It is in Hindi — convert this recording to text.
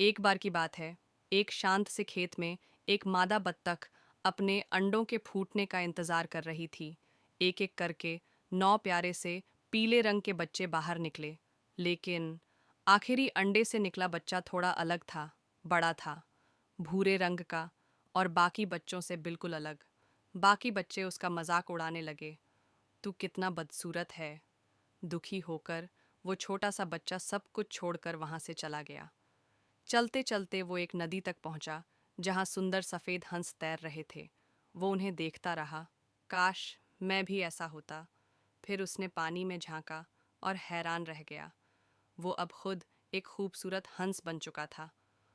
एक बार की बात है, एक शांत से खेत में एक मादा बत्तख अपने अंडों के फूटने का इंतजार कर रही थी। एक एक करके 9 प्यारे से पीले रंग के बच्चे बाहर निकले, लेकिन आखिरी अंडे से निकला बच्चा थोड़ा अलग था, बड़ा था, भूरे रंग का और बाकी बच्चों से बिल्कुल अलग। बाकी बच्चे उसका मजाक उड़ाने लगे, तू कितना बदसूरत है। दुखी होकर वो छोटा सा बच्चा सब कुछ छोड़कर वहां से चला गया। चलते चलते वो एक नदी तक पहुंचा, जहां सुंदर सफेद हंस तैर रहे थे। वो उन्हें देखता रहा, काश मैं भी ऐसा होता। फिर उसने पानी में झांका और हैरान रह गया। वो अब खुद एक खूबसूरत हंस बन चुका था।